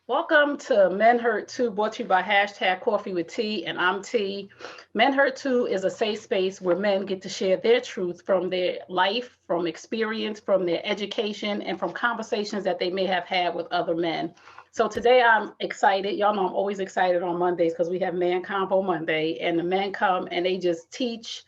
Welcome to Men Hurt Too, brought to you by hashtag Coffee with T, and I'm T. Men Hurt Too is a safe space where men get to share their truth from their life, from experience, from their education, and from conversations that they may have had with other men. So today I'm excited. Y'all know I'm always excited on Mondays because we have Man Convo Monday, and the men come and they just teach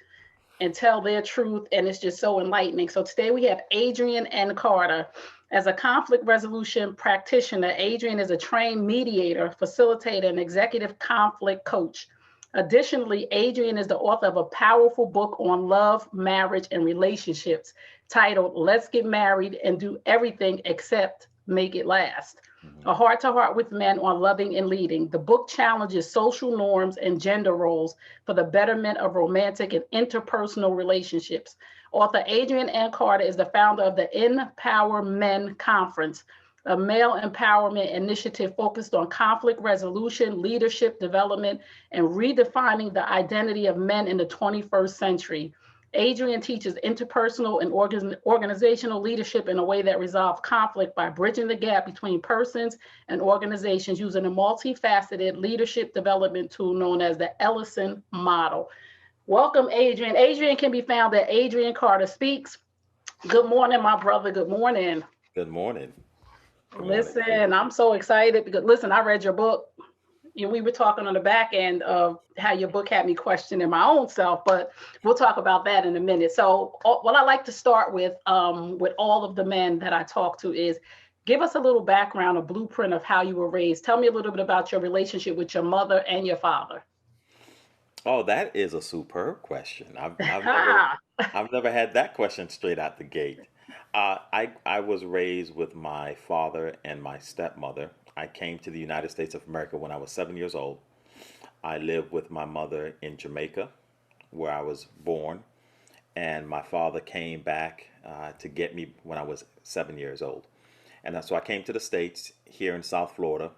and tell their truth, and it's just so enlightening. So today we have Adrian and Carter. As a conflict resolution practitioner, Adrian is a trained mediator, facilitator, and executive conflict coach. Additionally, Adrian is the author of a powerful book on love, marriage, and relationships titled Let's Get Married and Do Everything Except Make It Last. Mhm. A heart to heart with men on loving and leading. The book challenges social norms and gender roles for the betterment of romantic and interpersonal relationships. Author Adrian N. Carter is the founder of the Empower Men Conference, a male empowerment initiative focused on conflict resolution, leadership development, and redefining the identity of men in the 21st century. Adrian teaches interpersonal and organizational leadership in a way that resolves conflict by bridging the gap between persons and organizations using a multifaceted leadership development tool known as the Ellison model. Welcome, Adrian. Adrian can be found at Adrian Carter Speaks. Good morning, my brother. Good morning. Good morning. Good morning. Listen, I'm so excited because, listen, I read your book. We were talking on the back end of how your book had me questioning my own self, but we'll talk about that in a minute. So, what I like to start with all of the men that I talk to is give us a little background, a blueprint of how you were raised. Tell me a little bit about your relationship with your mother and your father. Oh, that is a superb question. Ha! I've never had that question straight out the gate. I was raised with my father and my stepmother. I came to the United States of America when I was 7 years old. I lived with my mother in Jamaica, where I was born, and my father came back to get me when I was 7 years old. And so I came to the States here in South Florida,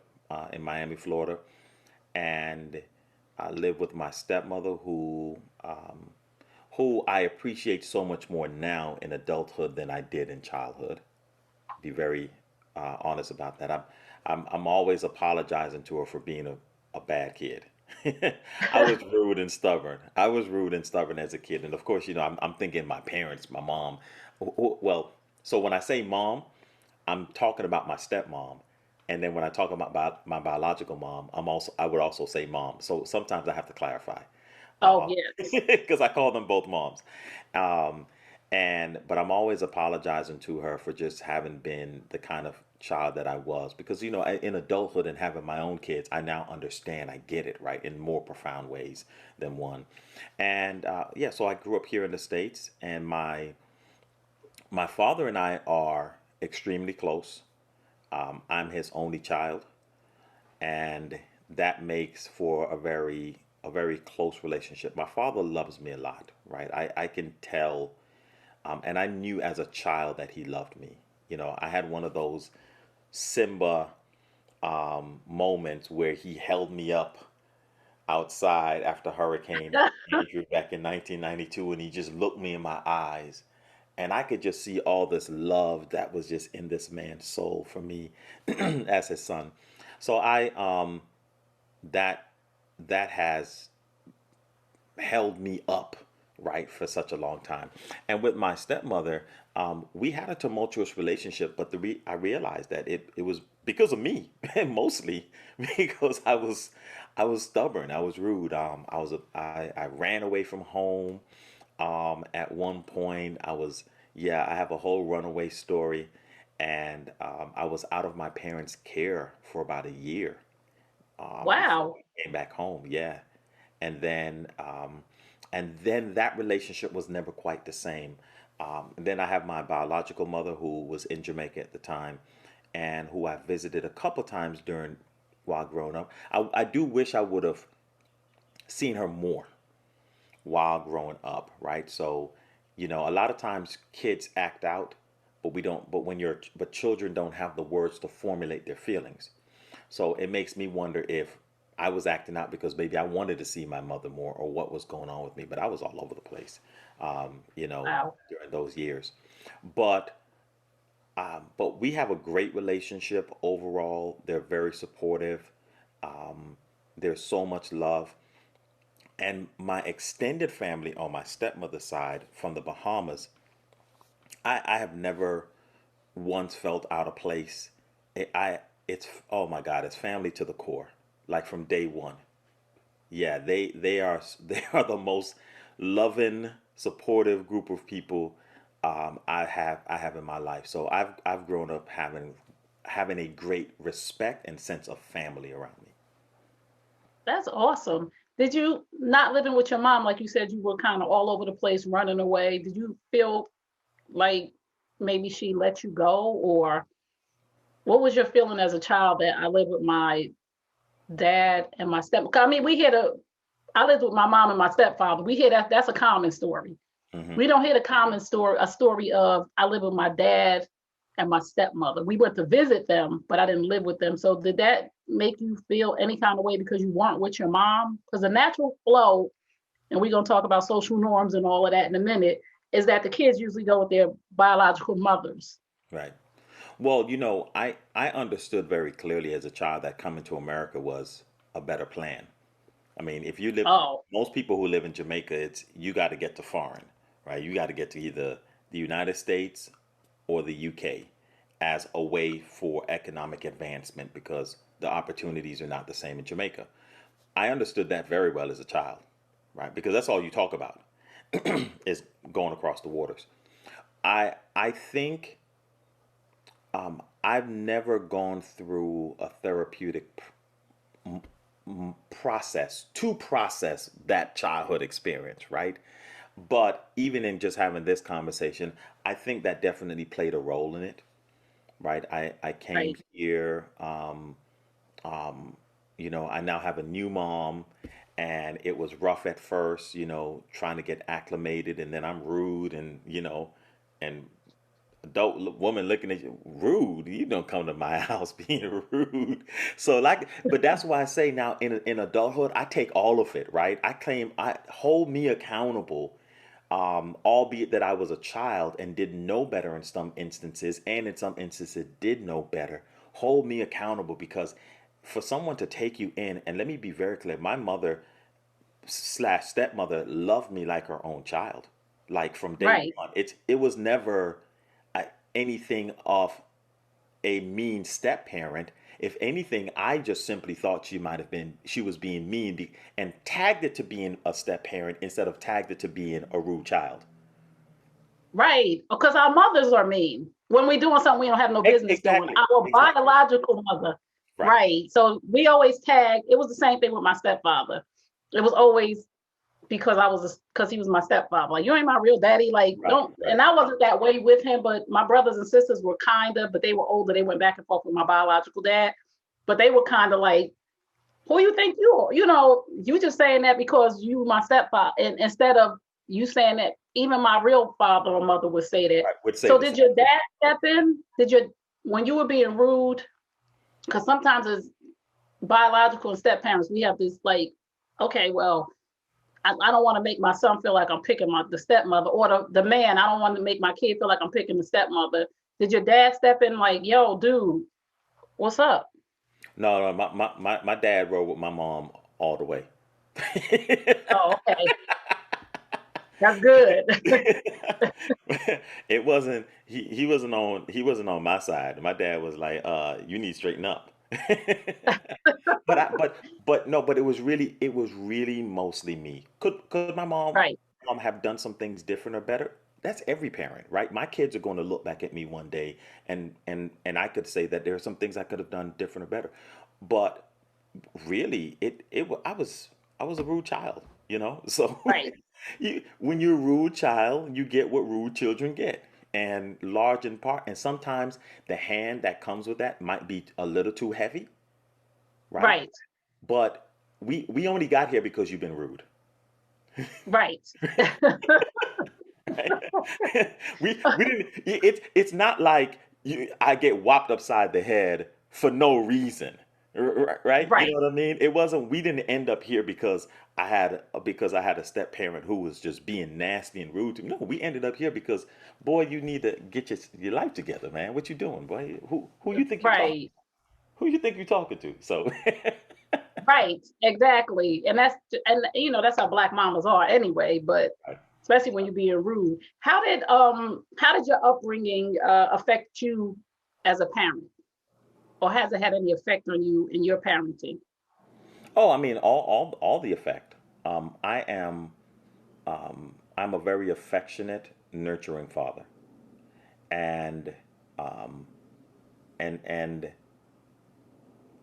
in Miami, Florida, and I live with my stepmother, who I appreciate so much more now in adulthood than I did in childhood. Be very honest about that. I'm always apologizing to her for being a bad kid. I was rude and stubborn. I was rude and stubborn as a kid, and of course, I'm thinking my parents, my mom. Well, so when I say mom, I'm talking about my stepmom, and then when I talk about my biological mom, I would also say mom. So sometimes I have to clarify, Oh, yes. because I call them both moms. Um, but I'm always apologizing to her for just having been the kind of child that I was, because in adulthood and having my own kids, I now understand. I get it, right, in more profound ways than one. And yeah, so I grew up here in the States, and my father and I are extremely close. I'm his only child, and that makes for a very close relationship. My father loves me a lot, right? I can tell, and I knew as a child that he loved me. I had one of those Simba moments where he held me up outside after Hurricane Andrew back in 1992, and he just looked me in my eyes, and I could just see all this love that was just in this man's soul for me as his son. So that that has held me up, right, for such a long time. And with my stepmother, we had a tumultuous relationship, but I realized that it was because of me, and mostly because I was stubborn, I was rude. I ran away from home. At one point, yeah, I have a whole runaway story, and I was out of my parents' care for about a year before Wow. I came back home. Yeah, and then um, and then that relationship was never quite the same. And then I have my biological mother, who was in Jamaica at the time, and who I visited a couple times during while growing up. I do wish I would have seen her more while growing up, right? So, a lot of times kids act out, but we don't. But children don't have the words to formulate their feelings. So it makes me wonder if I was acting out because maybe I wanted to see my mother more, or what was going on with me. But I was all over the place, Wow. during those years. But But we have a great relationship overall. They're very supportive. There's so much love. And my extended family on my stepmother's side from the Bahamas, I have never once felt out of place. It's, oh my God, it's family to the core, like from day one. Yeah, they are they are the most loving, supportive group of people I have in my life. So I've grown up having a great respect and sense of family around me. That's awesome. Did you not living with your mom, like you said, you were kind of all over the place, running away? Did you feel like maybe she let you go, or what was your feeling as a child that I lived with my dad and my step? I mean, I lived with my mom and my stepfather. We hear that that's a common story. Hmm. We don't hear the common story, a story of I live with my dad and my stepmother. We went to visit them, but I didn't live with them. So did that make you feel any kind of way because you weren't with your mom? Because the natural flow, and we're gonna talk about social norms and all of that in a minute, is that the kids usually go with their biological mothers. Right. Well, I understood very clearly as a child that coming to America was a better plan. I mean, if you live, Oh, most people who live in Jamaica, it's you got to get to foreign, right? You got to get to either the United States or the UK as a way for economic advancement because the opportunities are not the same in Jamaica. I understood that very well as a child, right? Because that's all you talk about is going across the waters. I think I've never gone through a therapeutic process to process that childhood experience, right? But even in just having this conversation, I think that definitely played a role in it, right? I came right. here, I now have a new mom, and it was rough at first, trying to get acclimated, and then I'm rude, and adult woman looking at you rude. You don't come to my house being rude. So like, but that's why I say now in adulthood, I take all of it, right? I hold me accountable, albeit that I was a child and didn't know better in some instances, and in some instances did know better. Hold me accountable because for someone to take you in, and let me be very clear, my mother slash stepmother loved me like her own child, like from day Right. one. It was never uh, anything of a mean step parent. If anything, I just simply thought she was being mean and tagged it to being a step parent instead of tagged it to being a rude child. Right. Because our mothers are mean when we're doing something we don't have no business doing. Exactly, Our exactly. biological mother. Right, Right. So we always tag, it was the same thing with my stepfather. It was always because he was my stepfather. Like, you ain't my real daddy. Like, right, don't, right, and I wasn't that way with him, but my brothers and sisters were kind of, but they were older. They went back and forth with my biological dad, but they were kind of like, who you think you are? You just saying that because you my stepfather, and instead of you saying that, even my real father or mother would say that. right. Would say So the did same your thing. dad step in? Did your when you were being rude? Because sometimes as biological and step parents, we have this like, okay, well, I don't want to make my son feel like I'm picking the stepmother, or the man. I don't want to make my kid feel like I'm picking the stepmother. Did your dad step in like, yo, dude, what's up? No, no, my dad rode with my mom all the way. Oh, okay, that's good. It wasn't he wasn't on my side. My dad was like, you need to straighten up. But it was really mostly me. Could my mom Right, have done some things different or better? That's every parent, right? My kids are going to look back at me one day, and I could say that there are some things I could have done different or better. But really, I was a rude child. So right, when you're a rude child, you get what rude children get. And large in part, and sometimes the hand that comes with that might be a little too heavy, right? right, But we only got here because you've been rude. right, Right? We didn't. It's not like I get whopped upside the head for no reason, Right? You Right, know what I mean? It wasn't. We didn't end up here because I had a step parent who was just being nasty and rude to me. No, we ended up here because, boy, you need to get your life together, man. What you doing, boy? Who you think you talking? right, Who you think you talking to? So, right, exactly. And that's how Black mamas are anyway. But especially when you're being rude. How did your upbringing affect you as a parent, or has it had any effect on you in your parenting? oh, I mean, all the effect. I am I'm a very affectionate, nurturing father, and um, and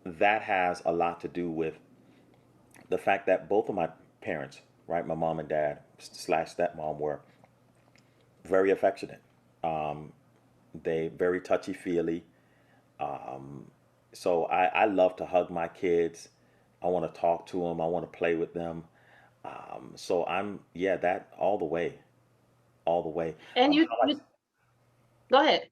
that has a lot to do with the fact that both of my parents, right, my mom and dad slash stepmom, were very affectionate. Um, they very touchy feely. So I love to hug my kids. I want to talk to them. I want to play with them. So yeah, that all the way. And you go ahead.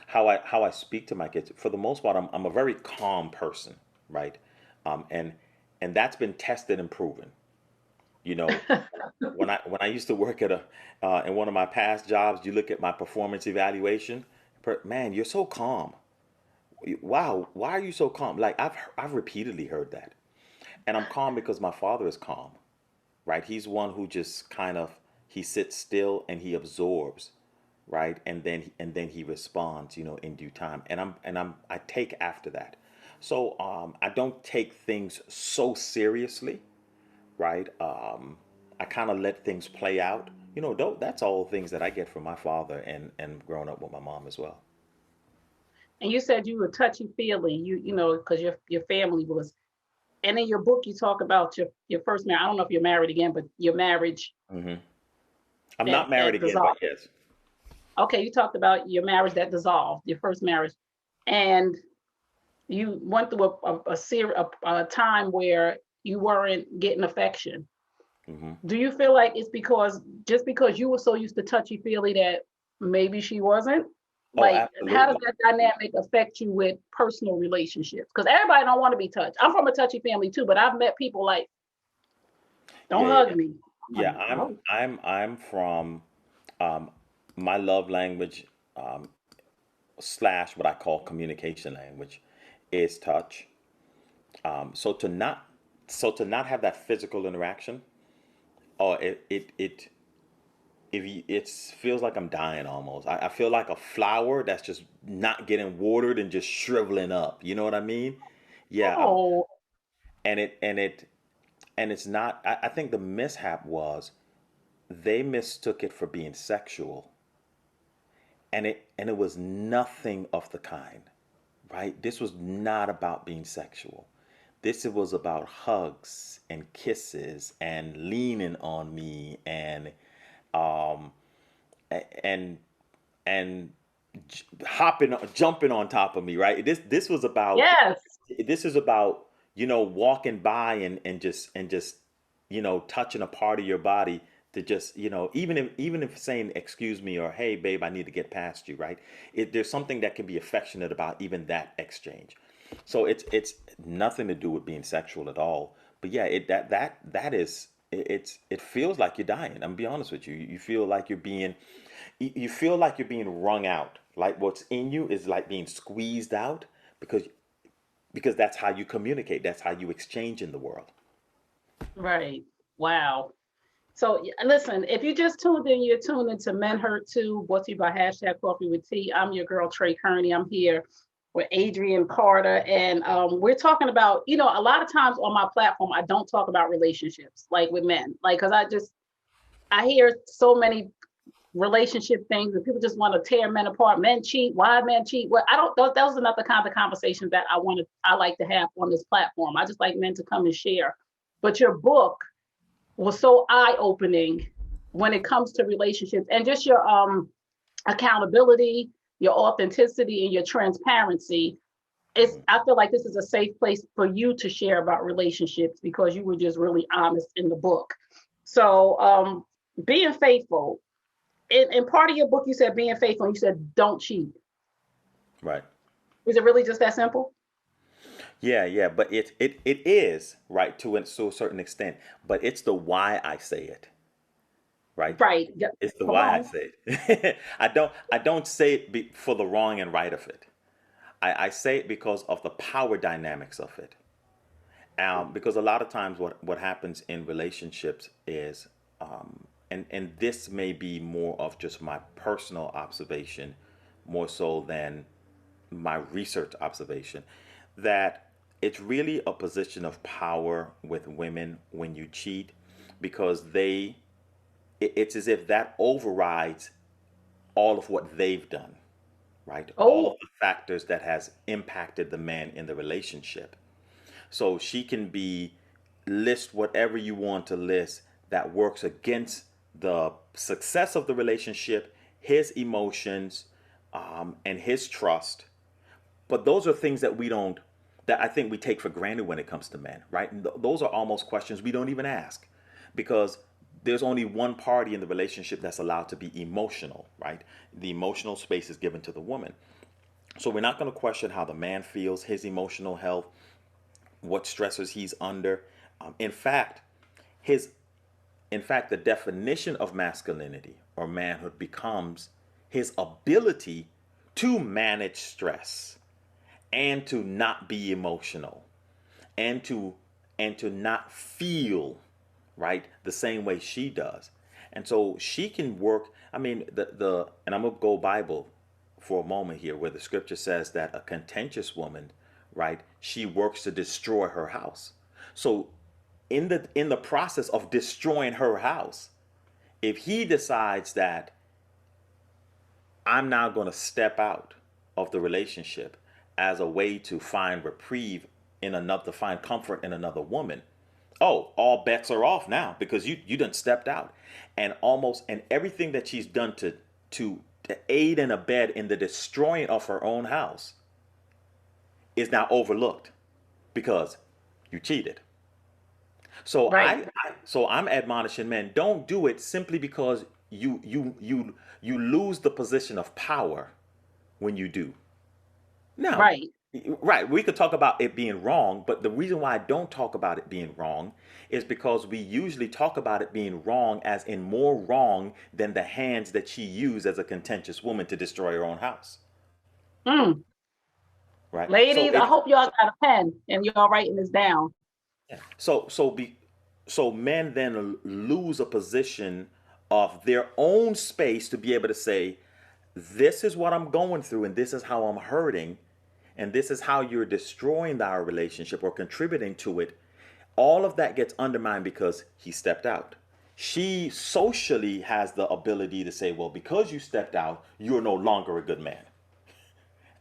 How I speak to my kids, for the most part, I'm a very calm person, right? And that's been tested and proven. You know, when I used to work at a in one of my past jobs, you look at my performance evaluation. Man, you're so calm. Wow, why are you so calm? Like I've repeatedly heard that, and I'm calm because my father is calm, right? He's one who just kind of he sits still and he absorbs, right? And then he responds, in due time. I take after that. So I don't take things so seriously, right? I kind of let things play out. That's all things that I get from my father and growing up with my mom as well. And you said you were touchy feely. Because your family was. And in your book, you talk about your first marriage. I don't know if you're married again, but your marriage Hmm. I'm not married that again, but dissolved. yes. Okay, you talked about your marriage that dissolved, your first marriage, and you went through a time where you weren't getting affection. Hmm. Do you feel like it's just because you were so used to touchy feely that maybe she wasn't? Oh, Like, how does absolutely. that dynamic affect you with personal relationships? Because everybody don't want to be touched. I'm from a touchy family too, but I've met people like, don't Yeah, hug yeah, me. I'm yeah. like, I'm no. I'm I'm from um, my love language um, slash what I call communication language is touch. So to not have that physical interaction, oh, it feels like I'm dying almost. I feel like a flower that's just not getting watered and just shriveling up. You know what I mean? Yeah. Oh, And it's not. I think the mishap was they mistook it for being sexual, and it was nothing of the kind, right? This was not about being sexual. This was about hugs and kisses and leaning on me um and and hopping jumping on top of me, right? This was about yes. this is about walking by and just touching a part of your body to just even if saying excuse me or hey babe I need to get past you, right? There's something that can be affectionate about even that exchange. So it's nothing to do with being sexual at all. But yeah, that is it feels like you're dying. I'm gonna be honest with you. You feel like you're being wrung out. Like what's in you is like being squeezed out because that's how you communicate. That's how you exchange in the world. Right. Wow. So listen, if you just tuned in, you're tuned into Men Hurt Too, brought to you by hashtag Coffee with Tea. I'm your girl Trey Kearney. I'm here with Adrian Carter, and we're talking about, a lot of times on my platform, I don't talk about relationships like with men, like because I hear so many relationship things and people just want to tear men apart. Men cheat. Why men cheat? Well, I don't. Those are not the kind of conversations that I like to have on this platform. I just like men to come and share. But your book was so eye opening when it comes to relationships and just your accountability, your authenticity, and your transparency. I feel like this is a safe place for you to share about relationships because you were just really honest in the book. So being faithful. In part of your book, you said being faithful, and you said don't cheat. Right. Is it really just that simple? Yeah, yeah, but it is right to a certain extent, but it's the why I say it, right? Right. Yeah. It's the Come why I on. say it. I don't say it for the wrong and right of it. I say it because of the power dynamics of it. Because a lot of times what happens in relationships is, and this may be more of just my personal observation, more so than my research observation, that it's really a position of power with women when you cheat, because it's as if that overrides all of what they've done, right? All of Oh, the factors that has impacted the man in the relationship. So she can be list whatever you want to list that works against the success of the relationship, his emotions, and his trust. But those are things that we don't, that I think we take for granted when it comes to men, right? And those are almost questions we don't even ask, because there's only one party in the relationship that's allowed to be emotional, right? The emotional space is given to the woman. So we're not going to question how the man feels, his emotional health, what stressors he's under. In fact, his in fact, the definition of masculinity or manhood becomes his ability to manage stress and to not be emotional, and to not feel right the same way she does. And so she can work. I mean, the and I'm gonna go Bible for a moment here, where the scripture says that a contentious woman, right, she works to destroy her house. So in the process of destroying her house, if he decides that I'm now going to step out of the relationship as a way to find reprieve in another, to find comfort in another woman, oh, all bets are off now, because you done stepped out, and everything that she's done to aid and abet in the destroying of her own house is now overlooked because you cheated. So right. I'm admonishing men, don't do it simply because you lose the position of power when you do. Now, Right. right, we could talk about it being wrong, but the reason why I don't talk about it being wrong is because we usually talk about it being wrong as in more wrong than the hands that she used as a contentious woman to destroy her own house. Mm. Right? So Ladies, I it hope y'all got a pen and y'all writing this down. so so be so men then lose a position of their own space to be able to say, this is what I'm going through, and this is how I'm hurting, and this is how you're destroying our relationship or contributing to it. All of that gets undermined because he stepped out. She socially has the ability to say, well, because you stepped out, you're no longer a good man.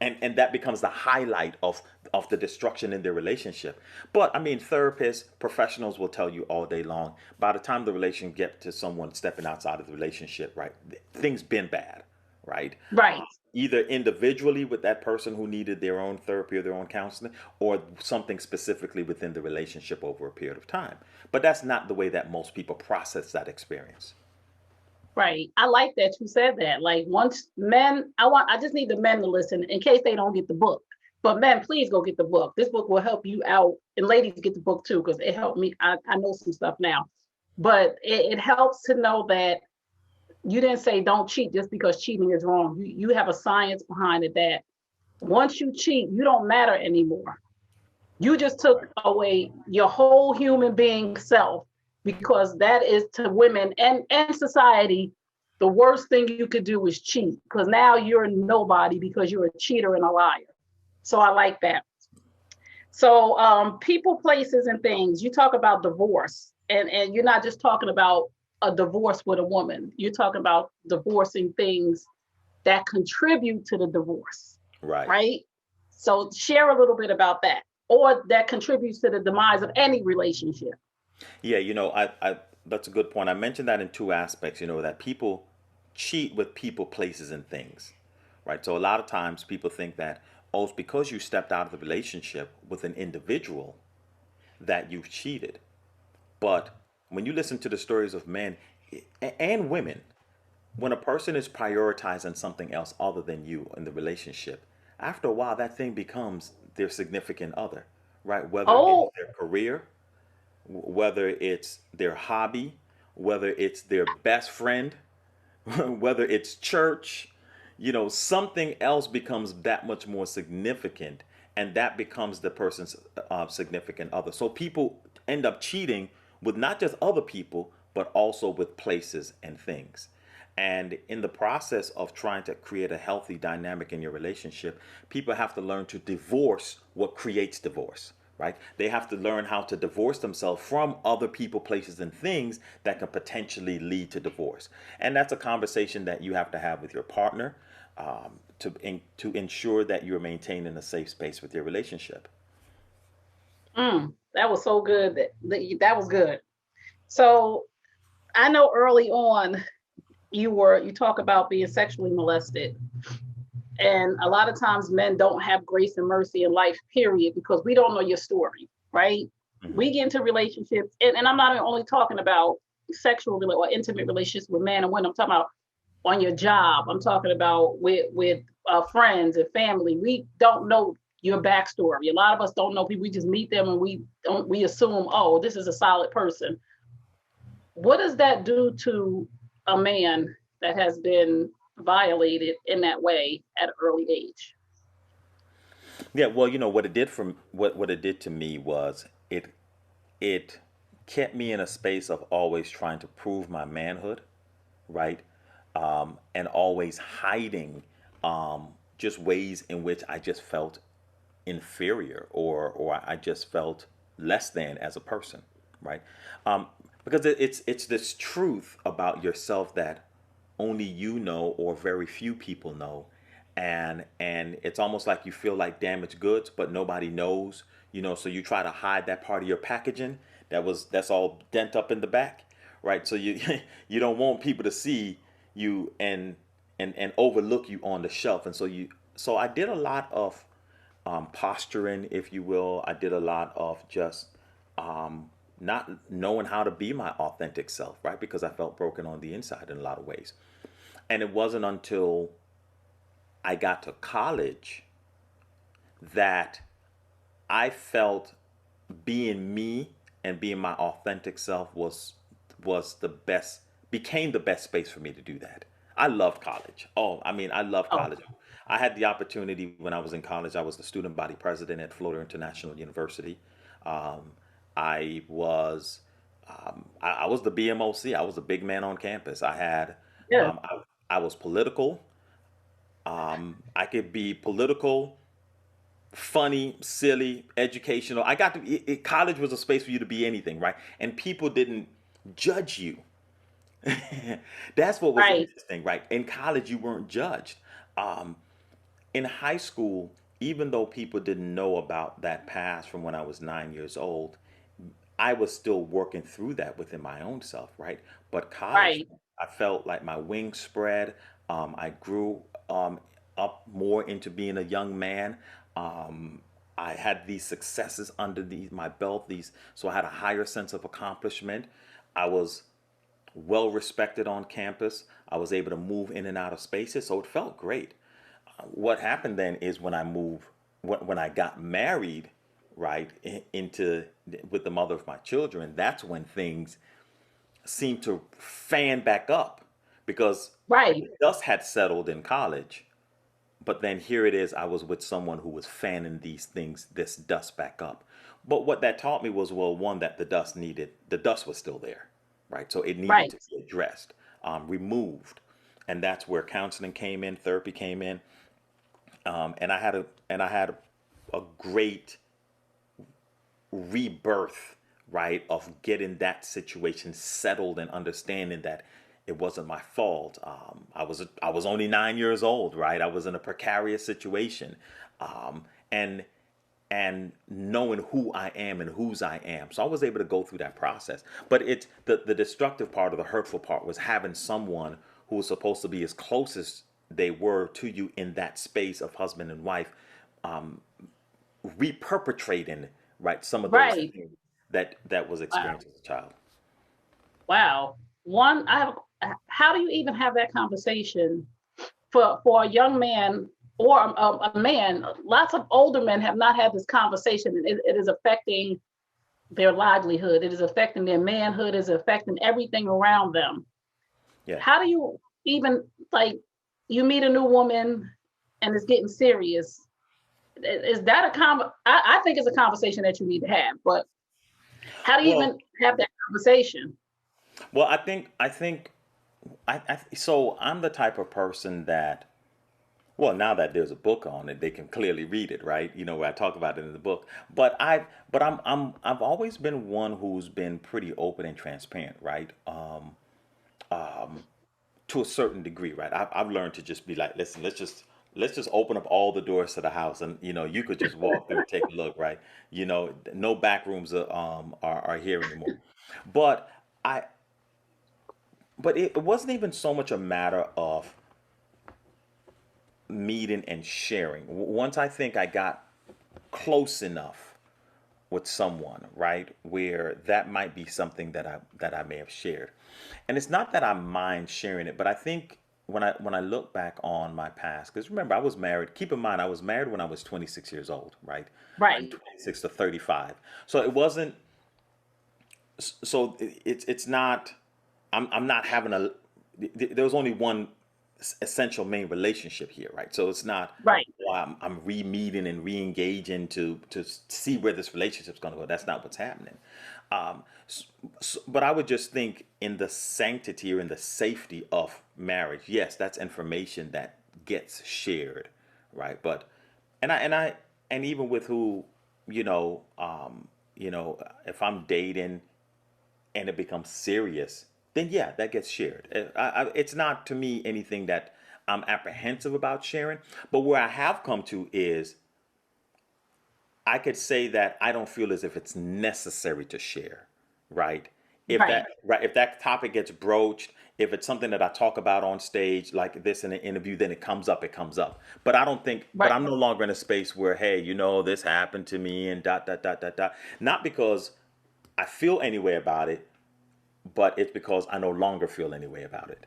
And that becomes the highlight of the destruction in their relationship. But I mean, therapists, professionals will tell you all day long, by the time the relation get to someone stepping outside of the relationship, right, things been bad, right? Right. Either individually with that person who needed their own therapy or their own counseling, or something specifically within the relationship over a period of time. But that's not the way that most people process that experience. Right. I like that you said that. Like once men, I just need the men to listen in case they don't get the book. But men, please go get the book. This book will help you out. And ladies get the book too, because it helped me. I know some stuff now. But it helps to know that you didn't say don't cheat just because cheating is wrong. You have a science behind it that once you cheat, you don't matter anymore. You just took away your whole human being self, because that is to women and society, the worst thing you could do is cheat, because now you're nobody because you're a cheater and a liar. So I like that. So people, places, and things. You talk about divorce, and you're not just talking about a divorce with a woman. You're talking about divorcing things that contribute to the divorce, Right. right? So share a little bit about that, or that contributes to the demise of any relationship. Yeah, I that's a good point. I mentioned that in two aspects, that people cheat with people, places, and things. Right. So a lot of times people think that, oh, it's because you stepped out of the relationship with an individual that you've cheated. But when you listen to the stories of men and women, when a person is prioritizing something else other than you in the relationship, after a while that thing becomes their significant other, right? Whether it's Oh, their career, whether it's their hobby, whether it's their best friend, whether it's church, something else becomes that much more significant, and that becomes the person's significant other. So people end up cheating with not just other people, but also with places and things. And in the process of trying to create a healthy dynamic in your relationship, people have to learn to divorce what creates divorce, right? They have to learn how to divorce themselves from other people, places, and things that can potentially lead to divorce. And that's a conversation that you have to have with your partner, to ensure that you're maintaining a safe space with your relationship. that was so good. That was good. So I know early on you talk about being sexually molested. And a lot of times men don't have grace and mercy in life, period, because we don't know your story, right? Hmm. We get into relationships, and I'm not only talking about sexual or intimate relationships with men and women. I'm talking about on your job. I'm talking about with friends and family. We don't know your backstory. A lot of us don't know people. We just meet them and we assume, oh, this is a solid person. What does that do to a man that has been violated in that way at an early age? Yeah, well, what it did from what it did to me was it kept me in a space of always trying to prove my manhood, right? And always hiding just ways in which I just felt inferior, or I just felt less than as a person, right? Um, because it's this truth about yourself that only you know or very few people know, and it's almost like you feel like damaged goods, but nobody knows, so you try to hide that part of your packaging that's all dent up in the back, right? So you you don't want people to see you and overlook you on the shelf, and so I did a lot of posturing, if you will. I did a lot of just not knowing how to be my authentic self, right? Because I felt broken on the inside in a lot of ways. And it wasn't until I got to college that I felt being me and being my authentic self was the best, became the best space for me to do that. I loved college. Oh, I mean, I love Oh, college. I had the opportunity when I was in college. I was the student body president at Florida International University. Um, I was I was the BMOC. I was the big man on campus. yeah, Um, I was political. I could be political, funny, silly, educational. I got to. College was a space for you to be anything, right? And people didn't judge you. That's what was right, interesting, right? In college, you weren't judged. Um, in high school, even though people didn't know about that past from when I was 9 years old, I was still working through that within my own self, right? But college, right, I felt like my wings spread. I grew um, up more into being a young man. Um, I had these successes under my belt. So I had a higher sense of accomplishment. I was well respected on campus. I was able to move in and out of spaces, so it felt great. What happened then is when I got married, right, into with the mother of my children, that's when things seemed to fan back up, because right, the dust had settled in college, but then here it is, I was with someone who was fanning this dust back up. But what that taught me was, well, one, that the dust was still there, right? So it needed right. to be addressed, removed. And that's where counseling came in, therapy came in. And I had a great rebirth, right, of getting that situation settled and understanding that it wasn't my fault. I was only 9 years old, right? I was in a precarious situation, um, and and knowing who I am and whose I am. So I was able to go through that process. But it's the destructive part or the hurtful part was having someone who was supposed to be as close as they were to you in that space of husband and wife, reperpetrating, right, some of those Right. things that was Wow. experienced as a child. Wow. How do you even have that conversation for a young man? or a man. Lots of older men have not had this conversation, and it is affecting their livelihood. It is affecting their manhood. It is affecting everything around them. Yeah. How do you even, like, you meet a new woman and it's getting serious? Is that I think it's a conversation that you need to have, but how do you Well, even have that conversation? well, so I'm the type of person that, well, now that there's a book on it, they can clearly read it, right? You know, where I talk about it in the book. I've always been one who's been pretty open and transparent, right? To a certain degree, right? I've learned to just be like, listen, let's just open up all the doors to the house, and you could just walk through and take a look, right? No back rooms are here anymore. But I, but it wasn't even so much a matter of meeting and sharing. Once I think I got close enough with someone, right, where that might be something that I may have shared. And it's not that I mind sharing it, but I think when I look back on my past, because remember I was married. Keep in mind I was married when I was 26 years old, right? From Right, 26 to 35. So it wasn't. So it's not. I'm not having a. There was only one essential main relationship here, right? So it's not. right, Well, I'm re-meeting and re-engaging to see where this relationship's going to go. That's not what's happening. Um, but I would just think in the sanctity or in the safety of marriage, yes, that's information that gets shared, right? But and even with who, if I'm dating and it becomes serious, then yeah, that gets shared. It's not to me anything that I'm apprehensive about sharing. But where I have come to is I could say that I don't feel as if it's necessary to share, right? right, If that topic gets broached, if it's something that I talk about on stage like this in an interview, then it comes up, it comes up. But I don't think, but right. I'm no longer in a space where, hey, this happened to me and dot dot dot dot dot. Not because I feel any way about it, but it's because I no longer feel any way about it.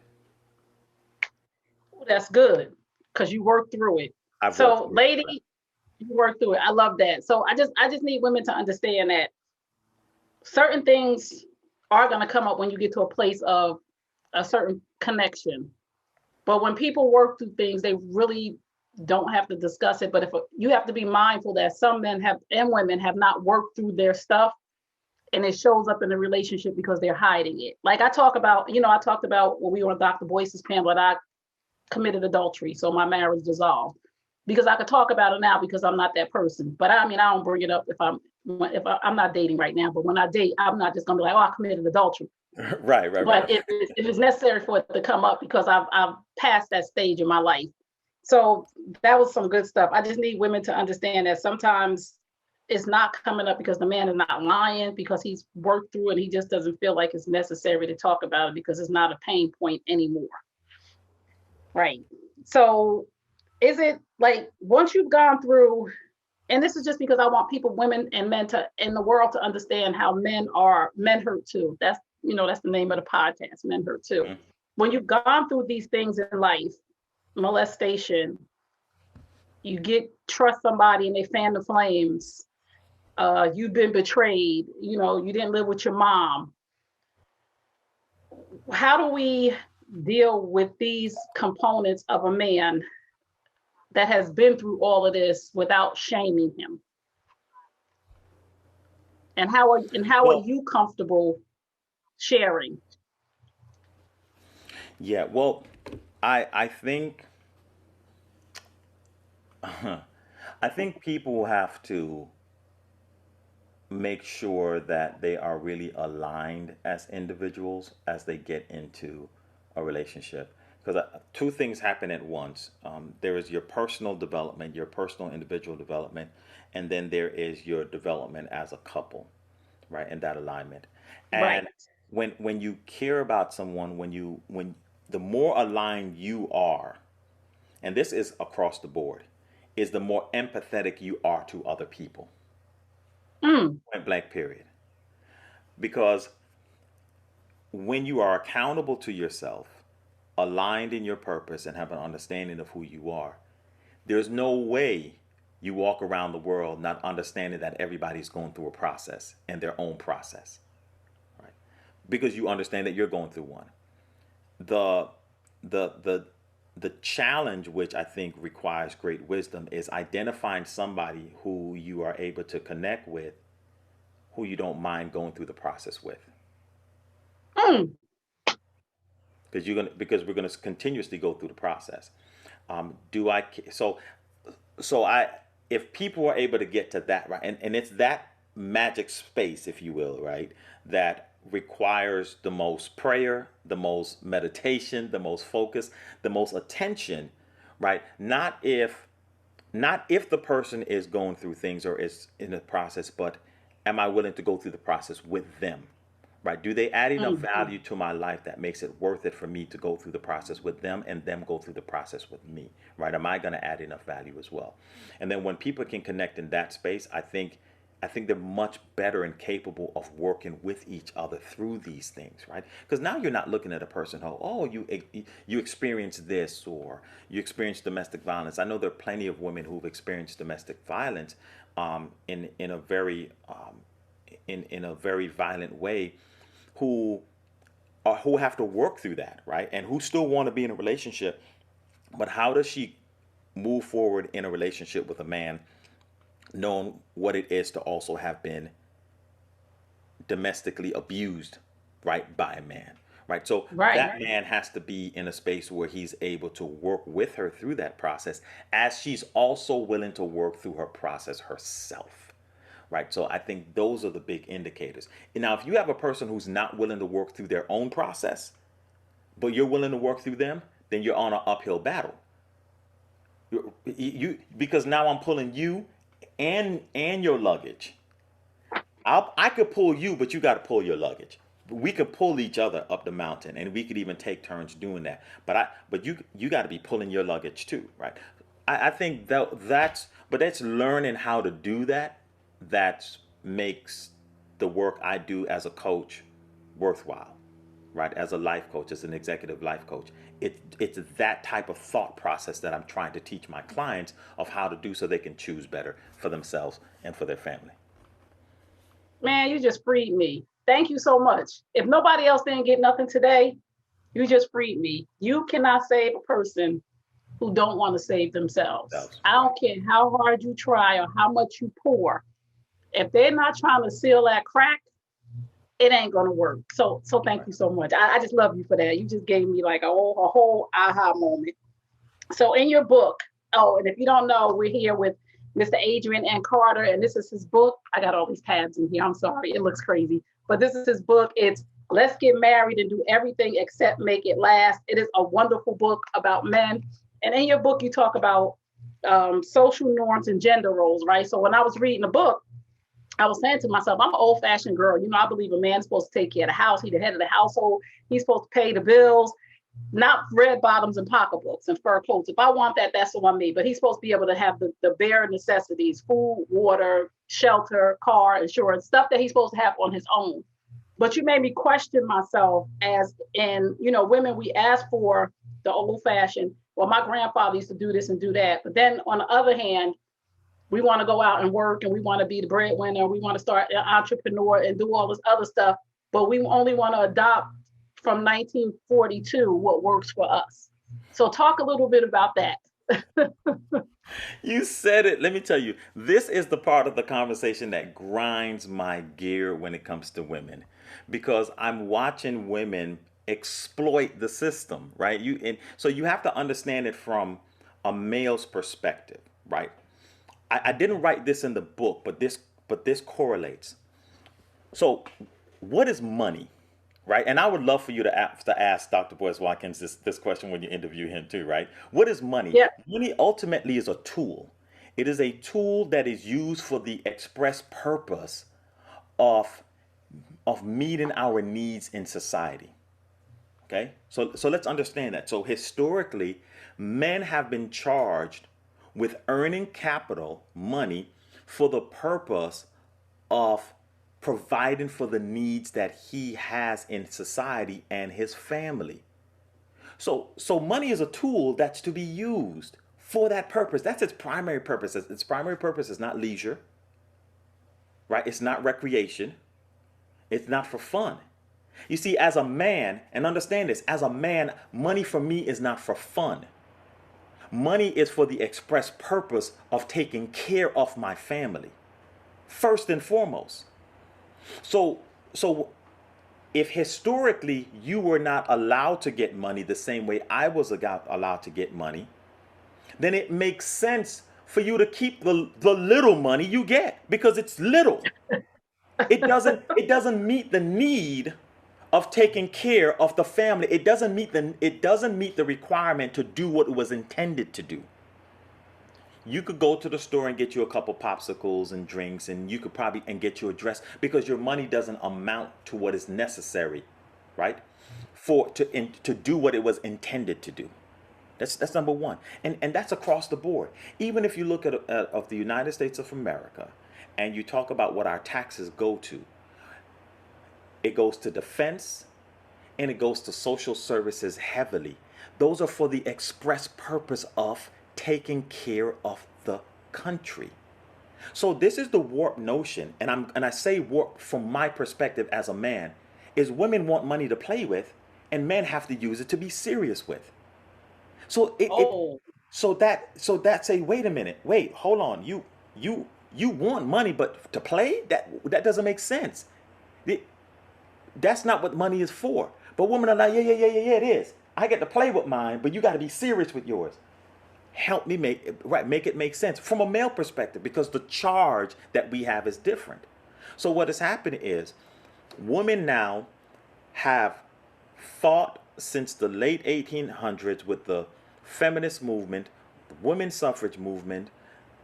That's good because you work through it. I've worked So, through it. lady, you work through it. I love that. So I just need women to understand that certain things are going to come up when you get to a place of a certain connection. But when people work through things, they really don't have to discuss it. But if you have to be mindful that some men have and women have not worked through their stuff, and it shows up in the relationship because they're hiding it. Like I talked about when we were on Dr. Boyce's panel that I committed adultery, so my marriage dissolved. Because I could talk about it now because I'm not that person. But I mean, I don't bring it up I'm not dating right now. But when I date, I'm not just gonna be like, oh, I committed adultery. Right, right, right. But if it's necessary for it to come up because I've passed that stage in my life. So that was some good stuff. I just need women to understand that sometimes it's not coming up because the man is not lying, because he's worked through it and he just doesn't feel like it's necessary to talk about it because it's not a pain point anymore. Right. So is it like once you've gone through, and this is just because I want people, women and men to in the world to understand how men hurt too. That's the name of the podcast, Men Hurt Too. Mhm. When you've gone through these things in life, molestation, you get trust somebody and they fan the flames, you've been betrayed, you didn't live with your mom. How do we deal with these components of a man that has been through all of this without shaming him? And how are Well, you comfortable sharing? yeah. Well, I think I think people have to make sure that they are really aligned as individuals as they get into a relationship. Because two things happen at once. There is your personal development, your personal individual development, and then there is your development as a couple, right? And that alignment. And Right, when you care about someone, when the more aligned you are, and this is across the board, is the more empathetic you are to other people. mm, Point blank period. Because when you are accountable to yourself, aligned in your purpose, and have an understanding of who you are, There's no way you walk around the world not understanding that everybody's going through a process and their own process, right? Because you understand that you're going through one. The the the the challenge, which I think requires great wisdom, is identifying somebody who you are able to connect with, who you don't mind going through the process with. Mm, Because we're gonna continuously go through the process. Do I so so I If people are able to get to that, right, and it's that magic space, if you will, right, that requires the most prayer, the most meditation, the most focus, the most attention, right? Not if the person is going through things or is in the process, but am I willing to go through the process with them? Right? Do they add enough mm. value to my life that makes it worth it for me to go through the process with them and them go through the process with me? Right? Am I going to add enough value as well? And then when people can connect in that space, I think they're much better and capable of working with each other through these things, right? Because now you're not looking at a person who, oh, you experienced this or you experienced domestic violence. I know there are plenty of women who've experienced domestic violence in a very in a very violent way, who who have to work through that, right? And who still want to be in a relationship, but how does she move forward in a relationship with a man, knowing what it is to also have been domestically abused, right, by a man, right? So Right. that man has to be in a space where he's able to work with her through that process, as she's also willing to work through her process herself, right? So I think those are the big indicators. And now, if you have a person who's not willing to work through their own process, but you're willing to work through them, then you're on an uphill battle. Because now I'm pulling you and your luggage. I could pull you, but you got to pull your luggage. We could pull each other up the mountain, and we could even take turns doing that. But you got to be pulling your luggage too, right? I think that's learning how to do that. That makes the work I do as a coach worthwhile, right? As a life coach, as an executive life coach, it's that type of thought process that I'm trying to teach my clients of how to do so they can choose better for themselves and for their family. Man, you just freed me. Thank you so much. If nobody else didn't get nothing today, you just freed me. You cannot save a person who don't want to save themselves. Themselves, I right? don't care how hard you try or how much you pour. If they're not trying to seal that crack, it ain't gonna work. So thank Right. you so much. I just love you for that. You just gave me like a whole aha moment. So in your book, oh, and if you don't know, we're here with Mr. Adrian and Carter, and this is his book. I got all these tabs in here. I'm sorry, it looks crazy, but this is his book. It's Let's Get Married and Do Everything Except Make It Last. It is a wonderful book about men. And in your book, you talk about social norms and gender roles, right? So when I was reading the book, I was saying to myself, I'm an old fashioned girl. You know, I believe a man's supposed to take care of the house. He's the head of the household. He's supposed to pay the bills, not red bottoms and pocketbooks and fur coats. If I want that, that's the one me. But he's supposed to be able to have the bare necessities: food, water, shelter, car, insurance, stuff that he's supposed to have on his own. But you made me question myself, as in, women, we ask for the old fashioned, well, my grandfather used to do this and do that. But then on the other hand, we want to go out and work and we want to be the breadwinner. We want to start an entrepreneur and do all this other stuff. But we only want to adopt from 1942 what works for us. So talk a little bit about that. You said it. Let me tell you, this is the part of the conversation that grinds my gear when it comes to women, because I'm watching women exploit the system, right? So you have to understand it from a male's perspective, right? I didn't write this in the book, but this correlates. So, what is money, right? And I would love for you to ask Dr. Boyce Watkins this question when you interview him too, right? What is money? Yeah. Money ultimately is a tool. It is a tool that is used for the express purpose of meeting our needs in society. Okay, so let's understand that. So historically, men have been charged with earning capital, money, for the purpose of providing for the needs that he has in society and his family. So money is a tool that's to be used for that purpose. That's its primary purpose. Its primary purpose is not leisure, right? It's not recreation. It's not for fun. You see, as a man, and understand this, as a man, money for me is not for fun. Money is for the express purpose of taking care of my family, first and foremost. So, so if historically you were not allowed to get money the same way I was allowed to get money, then it makes sense for you to keep the little money you get because it's little. It doesn't meet the need of taking care of the family. It doesn't meet the requirement to do what it was intended to do. You could go to the store and get you a couple popsicles and drinks, and you could probably and get you a dress because your money doesn't amount to what is necessary, right? To do what it was intended to do. That's number one, and that's across the board. Even if you look at of the United States of America, and you talk about what our taxes go to, it goes to defense, and it goes to social services heavily. Those are for the express purpose of taking care of the country. So this is the warped notion, and I say warped from my perspective as a man, is women want money to play with, and men have to use it to be serious with. So it Oh, so that say, wait a minute, wait, hold on, you want money, but to play that doesn't make sense. It- that's not what money is for. But women are like, yeah, yeah, yeah, yeah, yeah, it is. I get to play with mine, but you got to be serious with yours. Help me make it make sense from a male perspective because the charge that we have is different. So what has happened is women now have fought since the late 1800s with the feminist movement, the women's suffrage movement,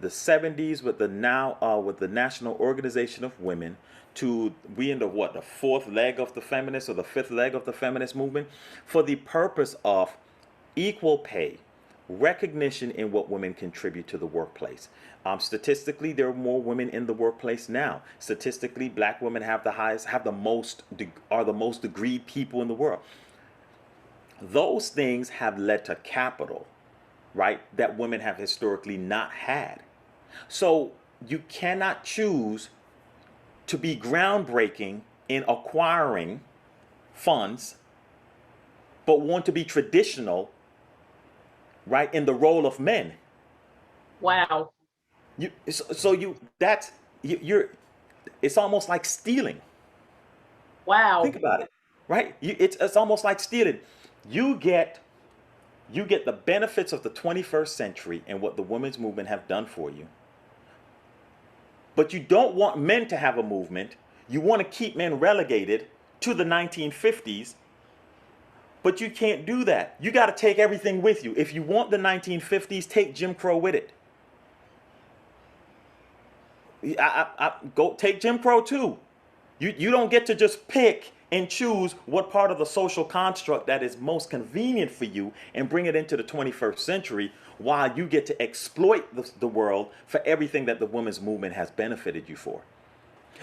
the 70s with the National Organization of Women, to we in the what, the fourth leg of the feminist or the fifth leg of the feminist movement, for the purpose of equal pay, recognition in what women contribute to the workplace. Statistically, there are more women in the workplace now. Statistically, black women are the most degreed people in the world. Those things have led to capital, right? That women have historically not had. So you cannot choose to be groundbreaking in acquiring funds, but want to be traditional, right, in the role of men. wow. You that's you're it's almost like stealing. Think Wow. about it, right? It's almost like stealing. You get you get the benefits of the 21st century and what the women's movement have done for you, but you don't want men to have a movement. You want to keep men relegated to the 1950s, but you can't do that. You got to take everything with you. If you want the 1950s, take Jim Crow with it. Go take Jim Crow too. You don't get to just pick and choose what part of the social construct that is most convenient for you and bring it into the 21st century while you get to exploit the world for everything that the women's movement has benefited you for.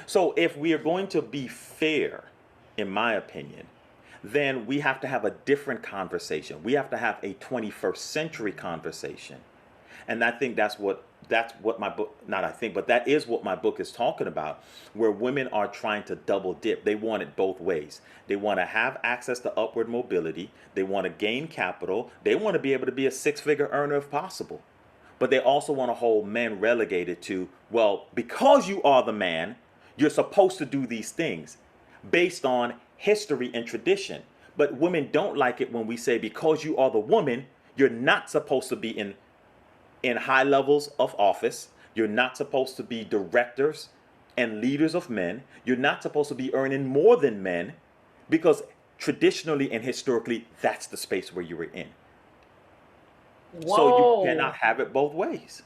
So if we are going to be fair, in my opinion, then we have to have a different conversation. We have to have a 21st century conversation. And I think that's what my book, not I think, but that is what my book is talking about, where women are trying to double dip. They want it both ways. They want to have access to upward mobility. They want to gain capital. They want to be able to be a six-figure earner if possible. But they also want to hold men relegated to, well, because you are the man, you're supposed to do these things based on history and tradition. But women don't like it when we say, because you are the woman, you're not supposed to be in high levels of office. You're not supposed to be directors and leaders of men. You're not supposed to be earning more than men because traditionally and historically, that's the space where you were in. So you Whoa. cannot have it both ways.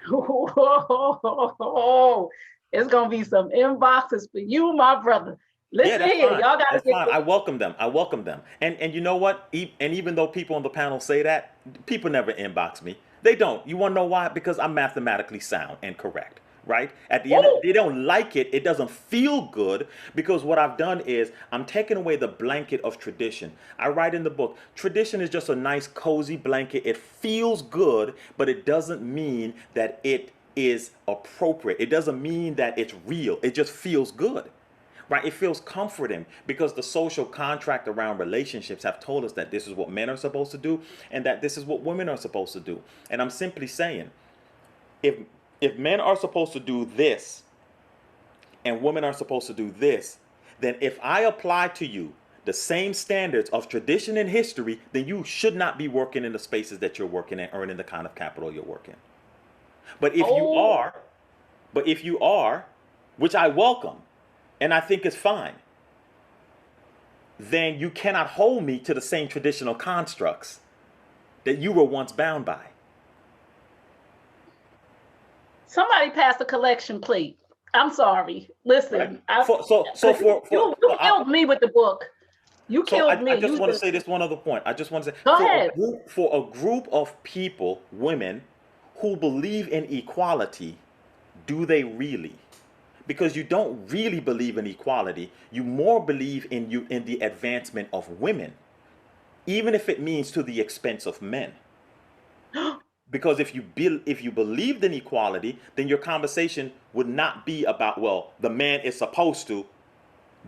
Whoa. It's gonna be some inboxes for you, my brother. Yeah, Listen that's here, fine. y'all gotta That's get fine. I welcome them. I welcome them. And you know what? And even though people on the panel say that, people never inbox me. They don't. You want to know why? Because I'm mathematically sound and correct, right? At the end, Woo! they don't like it. It doesn't feel good because what I've done is I'm taking away the blanket of tradition. I write in the book, tradition is just a nice cozy blanket. It feels good, but it doesn't mean that it is appropriate. It doesn't mean that it's real. It just feels good. Right? It feels comforting because the social contract around relationships have told us that this is what men are supposed to do and that this is what women are supposed to do. And I'm simply saying, if men are supposed to do this and women are supposed to do this, then if I apply to you the same standards of tradition and history, then you should not be working in the spaces that you're working in, earning the kind of capital you're working. But if you Oh, are, which I welcome and I think is fine, then you cannot hold me to the same traditional constructs that you were once bound by. somebody pass a collection plate. I'm sorry. Right? Listen, because you killed me with the book. You So killed me. I just You want to just say this one other point. I just want to say go ahead. for a group of people, women who believe in equality, do they really? Because you don't really believe in equality. You more believe in the advancement of women, even if it means to the expense of men. Because if you believed in equality, then your conversation would not be about, well, the man is supposed to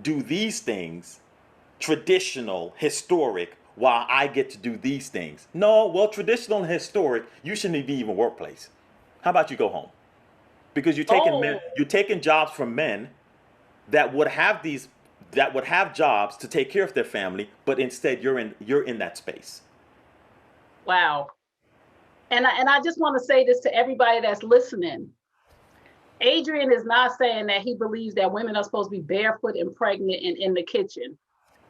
do these things, traditional, historic, while I get to do these things. No, well, traditional and historic, you shouldn't be even workplace. How about you go home? Because Oh, you're taking jobs from men that would have these that would have jobs to take care of their family, but instead you're in that space. wow. And I just want to say this to everybody that's listening. Adrian is not saying that he believes that women are supposed to be barefoot and pregnant and in the kitchen.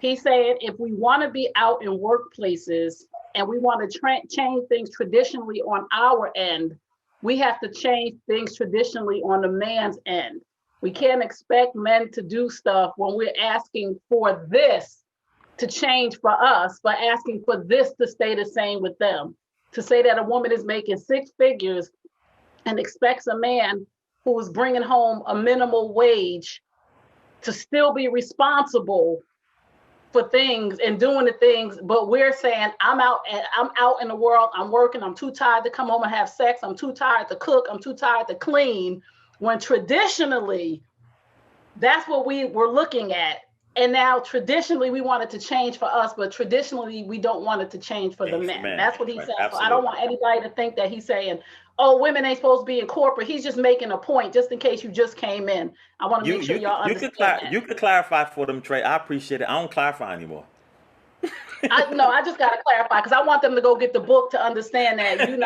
He's saying if we want to be out in workplaces and we want to change things traditionally on our end, we have to change things traditionally on the man's end. We can't expect men to do stuff when we're asking for this to change for us, but asking for this to stay the same with them. To say that a woman is making six figures and expects a man who is bringing home a minimal wage to still be responsible for things and doing the things, but we're saying I'm out in the world, I'm working, I'm too tired to come home and have sex, I'm too tired to cook, I'm too tired to clean, when traditionally that's what we were looking at. And now traditionally we want it to change for us, but traditionally we don't want it to change for the Change for men. men. That's what he's Right. saying. So I don't Absolutely. want anybody to think that he's saying, oh, women ain't supposed to be in corporate. He's just making a point, just in case you just came in. I want to make sure y'all understand that. You could clarify for them, Trey. I appreciate it. I don't clarify anymore. I just got to clarify because I want them to go get the book to understand that you're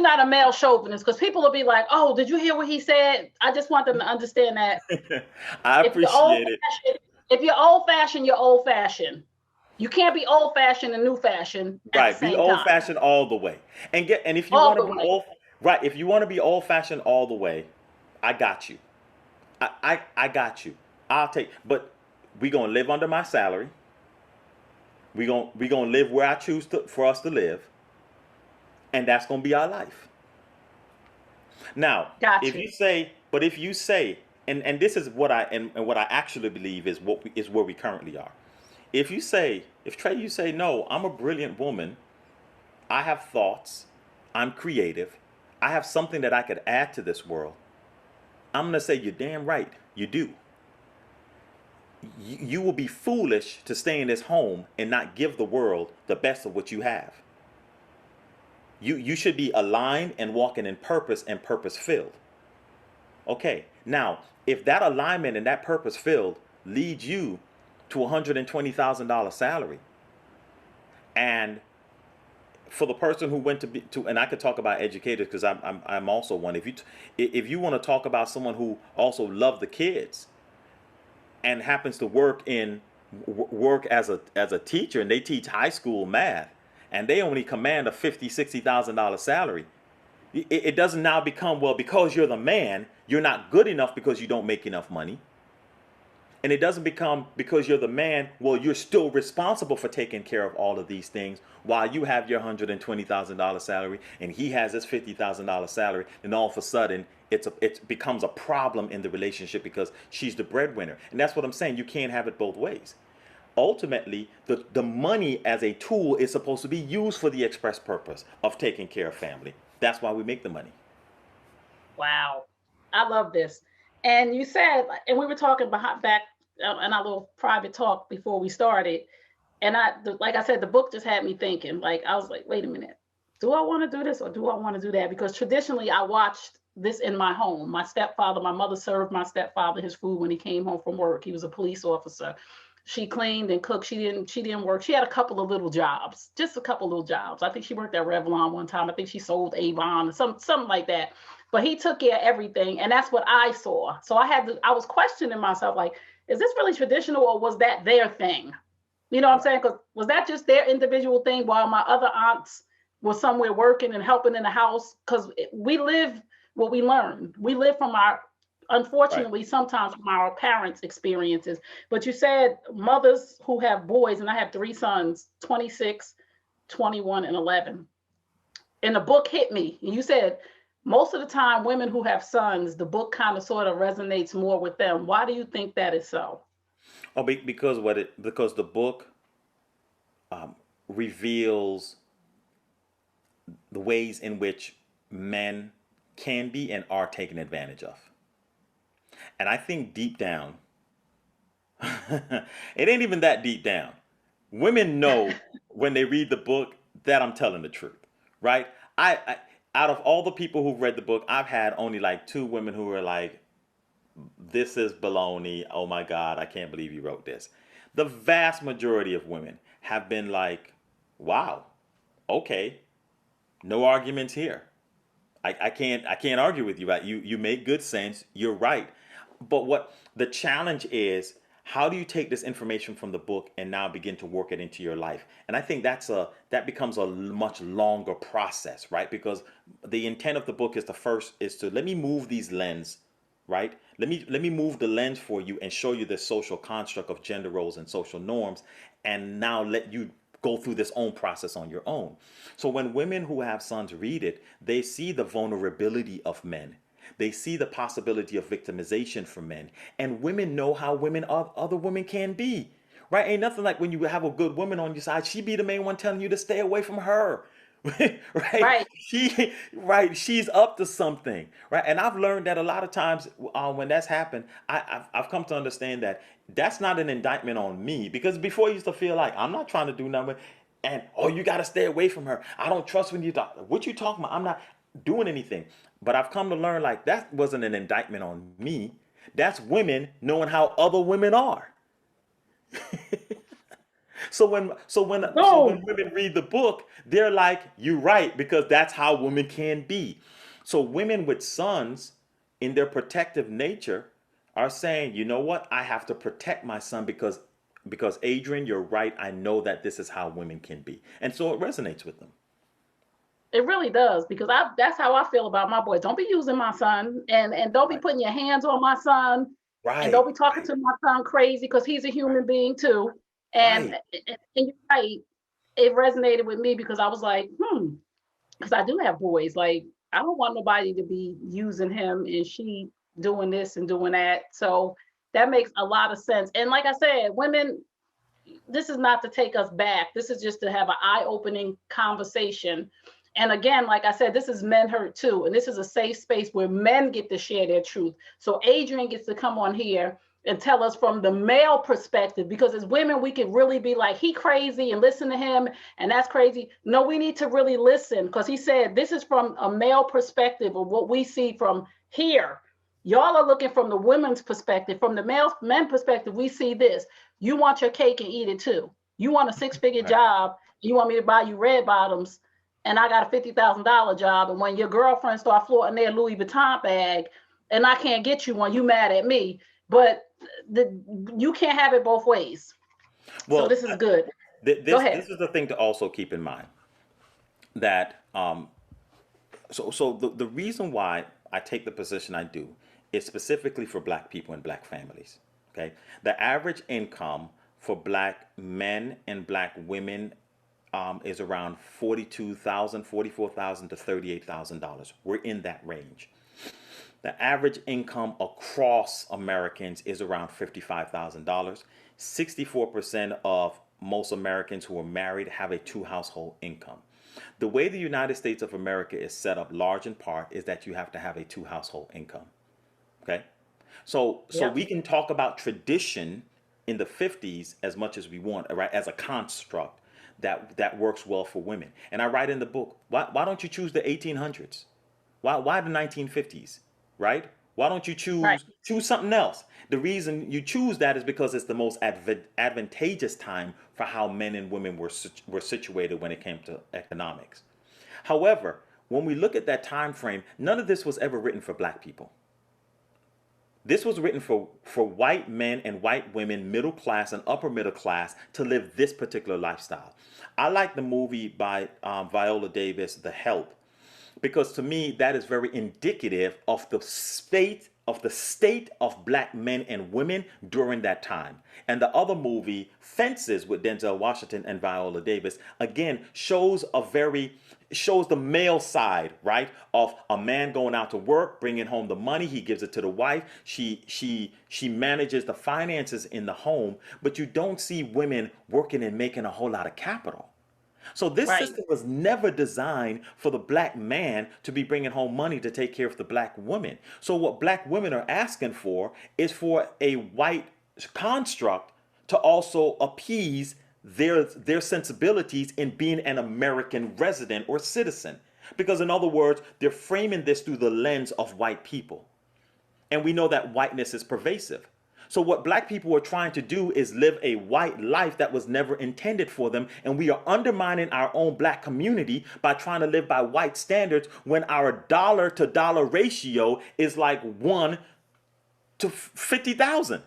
not a male chauvinist, because people will be like, oh, did you hear what he said? I just want them to understand that I if you're old appreciate it. fashioned, if you're old fashioned, you're old fashioned. You can't be old fashioned and new fashioned at the Right. Be same old time. fashioned all the way. And if you All want to the be way. if you want to be old fashioned all the way, I got you. I got you. But we gonna live under my salary. We gonna live where I choose for us to live, and that's gonna be our life. Now, Got you. if you say, and this is what and what I actually believe is is where we currently are. If Trey, you say, no, I'm a brilliant woman. I have thoughts. I'm creative. I have something that I could add to this world. I'm gonna say, you're damn right. You do. You will be foolish to stay in this home and not give the world the best of what you have. You should be aligned and walking in purpose and purpose filled. Okay, now if that alignment and that purpose filled leads you to $120,000 salary, and for the person who went to, and I could talk about educators because I'm also one. If you want to talk about someone who also loved the kids and happens to work as a teacher, and they teach high school math, and they only command a $50,000-$60,000 salary, it doesn't now become, well, because you're the man, you're not good enough because you don't make enough money. And it doesn't become, because you're the man, well, you're still responsible for taking care of all of these things while you have your $120,000 salary and he has his $50,000 salary. And all of a sudden, it becomes a problem in the relationship because she's the breadwinner. And that's what I'm saying. You can't have it both ways. Ultimately, the money as a tool is supposed to be used for the express purpose of taking care of family. That's why we make the money. Wow. I love this. And you said, and we were talking behind back in our little private talk before we started. And like I said, the book just had me thinking. Like I was like, wait a minute, do I want to do this or do I want to do that? Because traditionally, I watched this in my home. My stepfather, my mother served my stepfather his food when he came home from work. He was a police officer. She cleaned and cooked. She didn't work. She had a couple of little jobs, just a couple of little jobs. I think she worked at Revlon one time. I think she sold Avon, something like that. But he took care of everything, and that's what I saw. So I was questioning myself, like, is this really traditional, or was that their thing? You know what I'm saying? Because was that just their individual thing while my other aunts were somewhere working and helping in the house? Because we live what we learn. We live from Right. unfortunately, sometimes from our parents' experiences. But you said mothers who have boys, and I have three sons, 26, 21, and 11. And the book hit me. And you said most of the time, women who have sons, the book kind of sort of resonates more with them. Why do you think that is so? Oh, because the book reveals the ways in which men can be and are taken advantage of. And I think deep down, it ain't even that deep down. Women know when they read the book that I'm telling the truth, right? I out of all the people who've read the book, I've had only like two women who were like, "This is baloney. Oh my God, I can't believe you wrote this." The vast majority of women have been like, "Wow, okay, no arguments here. I can't argue with you. Right? You make good sense. You're right. But what the challenge is, how do you take this information from the book and now begin to work it into your life? And I think that becomes a much longer process, right? Because the intent of the book is to let me move these lens, right? Let me move the lens for you and show you the social construct of gender roles and social norms, and now let you go through this own process on your own. So when women who have sons read it, they see the vulnerability of men. They see the possibility of victimization for men. And women know how other women can be. Right? Ain't nothing like when you have a good woman on your side, she be the main one telling you to stay away from her. Right? Right. She's up to something. Right? And I've learned that a lot of times when that's happened, I've come to understand that that's not an indictment on me, because before I used to feel like I'm not trying to do nothing, and oh, you got to stay away from her. I don't trust when you talk. What you talking about? I'm not doing anything. But I've come to learn like that wasn't an indictment on me. That's women knowing how other women are. So when Boom. women read the book, they're like, "You're right," because that's how women can be. So women with sons, in their protective nature, are saying, "You know what? I have to protect my son because Adrian, you're right. I know that this is how women can be," and so it resonates with them. It really does, because that's how I feel about my boys. Don't be using my son, and don't be Right. putting your hands on my son, and don't Right. be talking Right. to my son crazy, because he's a human being too. And, Right. and you're right, it resonated with me because I was like, because I do have boys. Like, I don't want nobody to be using him and she doing this and doing that. So that makes a lot of sense. And like I said, women, this is not to take us back. This is just to have an eye-opening conversation. And again, like I said, this is Men Hurt Too. And this is a safe space where men get to share their truth. So Adrian gets to come on here and tell us from the male perspective, because as women, we can really be like, he crazy, and listen to him, and that's crazy. No, we need to really listen, because he said this is from a male perspective of what we see from here. Y'all are looking from the women's perspective. From the men perspective, we see this. You want your cake and eat it too. You want a six-figure Right. job. You want me to buy you red bottoms, and I got a $50,000 job. And when your girlfriend start flaunting their Louis Vuitton bag, and I can't get you one, you mad at me. But you can't have it both ways. So Well, this is good. Go this ahead. is the thing to also keep in mind, that the reason why I take the position I do is specifically for black people and black families. Okay, the average income for black men and black women is around 42,000, 44,000 to $38,000. We're in that range. The average income across Americans is around $55,000. 64% of most Americans who are married have a two household income. The way the United States of America is set up, large in part, is that you have to have a two household income. Okay? So Yep. we can talk about tradition in the 50s as much as we want, right? As a construct that works well for women. And I write in the book, why don't you choose the 1800s? Why the 1950s, right? Why don't you Right. choose something else? The reason you choose that is because it's the most advantageous time for how men and women were situated when it came to economics. However, when we look at that time frame, none of this was ever written for black people. This was written for white men and white women, middle class and upper middle class, to live this particular lifestyle. I like the movie by Viola Davis, The Help, because to me that is very indicative of the state of black men and women during that time. And the other movie, Fences, with Denzel Washington and Viola Davis, again shows the male side, right, of a man going out to work, bringing home the money. He gives it to the wife. She manages the finances in the home, but you don't see women working and making a whole lot of capital. So this Right. system was never designed for the black man to be bringing home money to take care of the black woman. So what black women are asking for is for a white construct to also appease their sensibilities in being an American resident or citizen. Because in other words, they're framing this through the lens of white people. And we know that whiteness is pervasive. So, what black people are trying to do is live a white life that was never intended for them. And we are undermining our own black community by trying to live by white standards when our dollar to dollar ratio is like 1 to 50,000.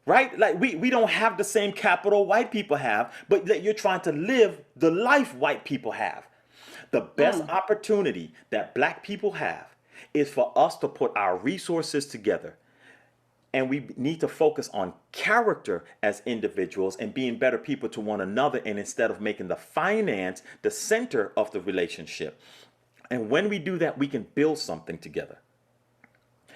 Right? Like we don't have the same capital white people have, but that you're trying to live the life white people have. The best Mm. opportunity that black people have is for us to put our resources together, and we need to focus on character as individuals and being better people to one another, and instead of making the finance the center of the relationship. And when we do that, we can build something together,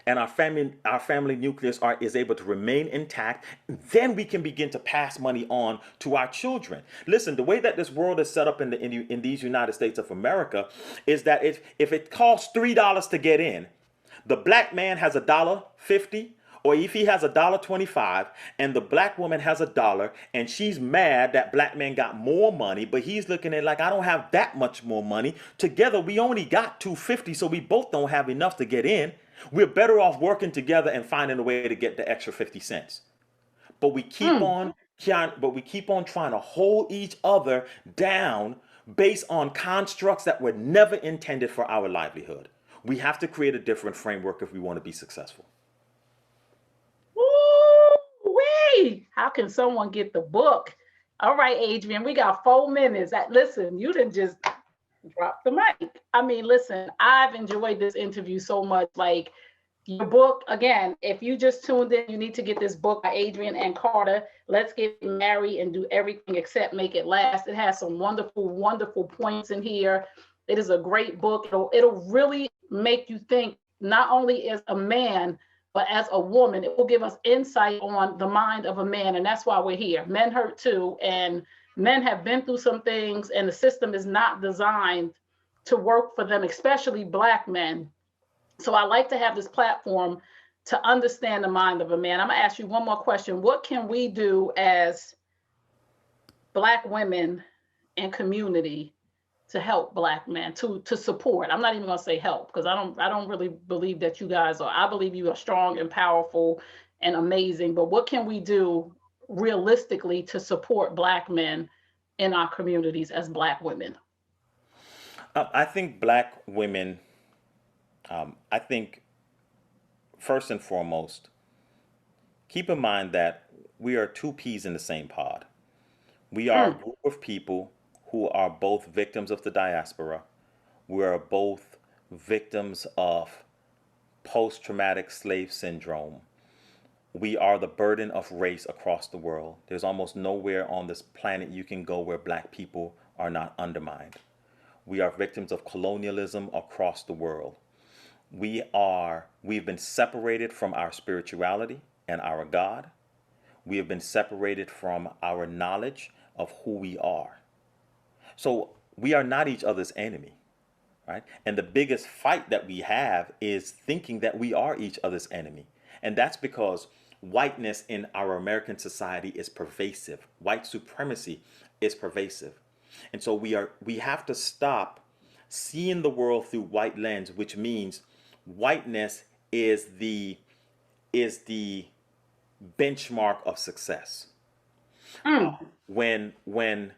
and our family nucleus is able to remain intact. Then we can begin to pass money on to our children. Listen, the way that this world is set up in these United States of America is that if it costs $3 to get in, the black man has $1.50, or if he has $1.25, and the black woman has $1, and she's mad that black man got more money, but he's looking at it like, I don't have that much more money. Together we only got $2.50, so we both don't have enough to get in. We're better off working together and finding a way to get the extra 50 cents. But we keep Mm. on trying to hold each other down based on constructs that were never intended for our livelihood. We have to create a different framework if we want to be successful. Woo-wee! How can someone get the book? All right, Adrian, we got 4 minutes. Listen, you didn't just drop the mic. I mean, listen, I've enjoyed this interview so much. Like, your book, again, if you just tuned in, you need to get this book by Adrian and Carter. Let's Get Married and Do Everything Except Make It Last. It has some wonderful, wonderful points in here. It is a great book. It'll really make you think, not only as a man, but as a woman. It will give us insight on the mind of a man. And that's why we're here. Men hurt too. And men have been through some things, and the system is not designed to work for them, especially black men. So I like to have this platform to understand the mind of a man. I'm gonna ask you one more question. What can we do as black women in community to help black men, to support? I'm not even gonna say help, because I don't really believe that you guys are. I believe you are strong and powerful and amazing. But what can we do realistically to support black men in our communities as black women? I think black women, I think first and foremost, keep in mind that we are two peas in the same pod. We are a Mm. group of people who are both victims of the diaspora. We are both victims of post traumatic slave syndrome. We are the burden of race across the world. There's almost nowhere on this planet you can go where black people are not undermined. We are victims of colonialism across the world. we've been separated from our spirituality and our God. We have been separated from our knowledge of who we are. So we are not each other's enemy, right? And the biggest fight that we have is thinking that we are each other's enemy. And that's because whiteness in our American society is pervasive. White supremacy is pervasive. And so we have to stop seeing the world through white lens, which means whiteness is the benchmark of success. Mm. When